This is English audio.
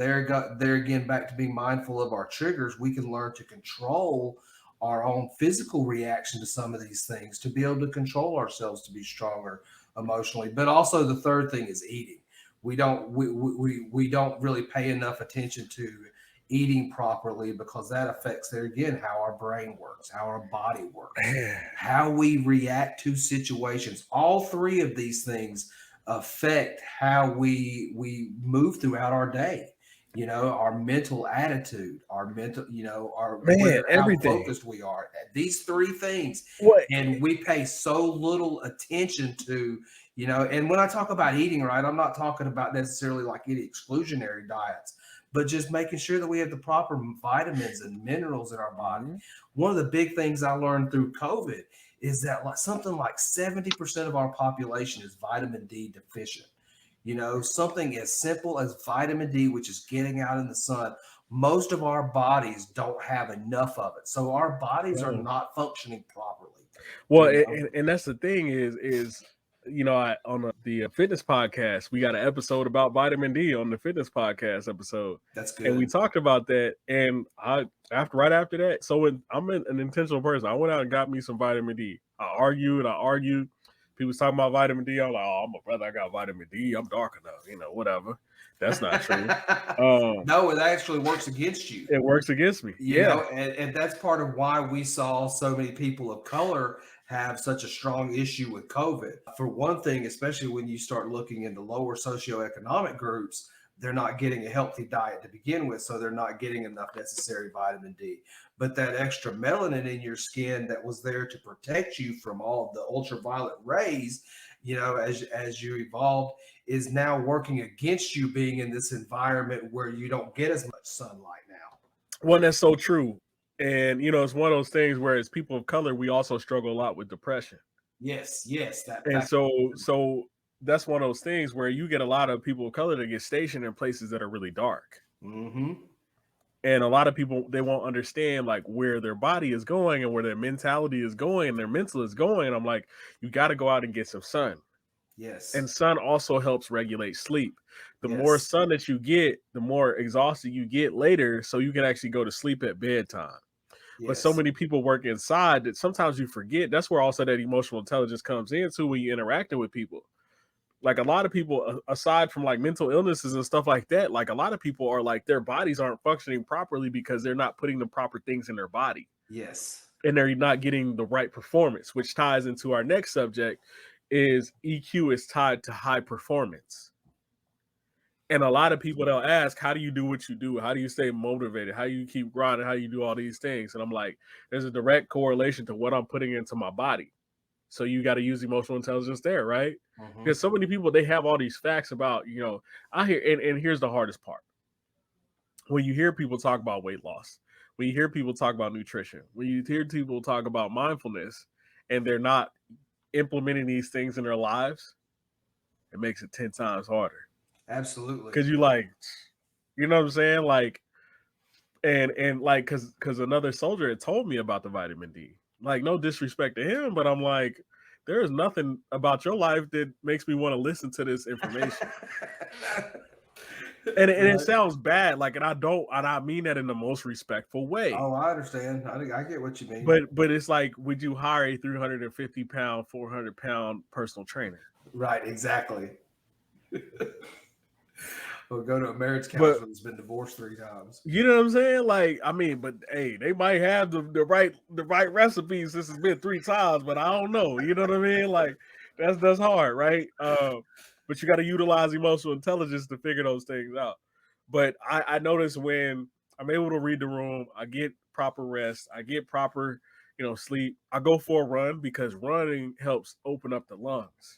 and there again, back to being mindful of our triggers, we can learn to control our own physical reaction to some of these things, to be able to control ourselves, to be stronger emotionally. But also the third thing is eating. We don't really pay enough attention to eating properly, because that affects, there again, how our brain works, how our body works, how we react to situations. All three of these things affect how we move throughout our day. Our mental attitude, our mental, how focused we are. These three things, and we pay so little attention to. And when I talk about eating right, I'm not talking about necessarily like any exclusionary diets, but just making sure that we have the proper vitamins and minerals in our body. One of the big things I learned through COVID is that something like 70% of our population is vitamin D deficient. Something as simple as vitamin D, which is getting out in the sun. Most of our bodies don't have enough of it. So our bodies are not functioning properly. Well, and that's the thing is on the fitness podcast, we got an episode about vitamin D on the fitness podcast episode. That's good. And we talked about that. And right after that, so I'm an intentional person. I went out and got me some vitamin D. I argued. People was talking about vitamin D. I'm like, oh, I'm a brother. I got vitamin D. I'm dark enough, whatever. That's not true. No, it actually works against you. It works against me. And that's part of why we saw so many people of color have such a strong issue with COVID. For one thing, especially when you start looking into lower socioeconomic groups, they're not getting a healthy diet to begin with, so they're not getting enough necessary vitamin D. But that extra melanin in your skin that was there to protect you from all of the ultraviolet rays, as you evolved, is now working against you being in this environment where you don't get as much sunlight now. Well, that's so true. And, it's one of those things where as people of color, we also struggle a lot with depression. Yes. So that's one of those things where you get a lot of people of color that get stationed in places that are really dark. Mm-hmm. And a lot of people, they won't understand like where their body is going and where their mentality is going and their mental is going. And I'm like, you got to go out and get some sun. Yes. And sun also helps regulate sleep. The more sun that you get, the more exhausted you get later. So you can actually go to sleep at bedtime. Yes. But so many people work inside that sometimes you forget. That's where also that emotional intelligence comes into when you're interacting with people. Like a lot of people, aside from like mental illnesses and stuff like that, like a lot of people are like their bodies aren't functioning properly because they're not putting the proper things in their body. Yes. And they're not getting the right performance, which ties into our next subject is EQ is tied to high performance. And a lot of people, they'll ask, how do you do what you do? How do you stay motivated? How do you keep grinding? How do you do all these things? And I'm like, there's a direct correlation to what I'm putting into my body. So you got to use emotional intelligence there, right? Mm-hmm. Because so many people, they have all these facts about, I hear, and here's the hardest part. When you hear people talk about weight loss, when you hear people talk about nutrition, when you hear people talk about mindfulness, and they're not implementing these things in their lives, it makes it 10 times harder. Absolutely. Because you like, you know what I'm saying? Like, and like, because another soldier had told me about the vitamin D. Like, no disrespect to him, but I'm like, there is nothing about your life that makes me want to listen to this information. And it sounds bad, like, and I mean that in the most respectful way. Oh, I understand. I get what you mean. But it's like, would you hire a 350-pound, 400-pound personal trainer? Right, exactly. Or go to a marriage counselor that's been divorced 3 times. You know what I'm saying? Like, I mean, but hey, they might have the right recipes since it's been 3 times, but I don't know. You know what I mean? Like, that's hard, right? But you got to utilize emotional intelligence to figure those things out. But I notice when I'm able to read the room, I get proper rest, I get proper, sleep. I go for a run because running helps open up the lungs.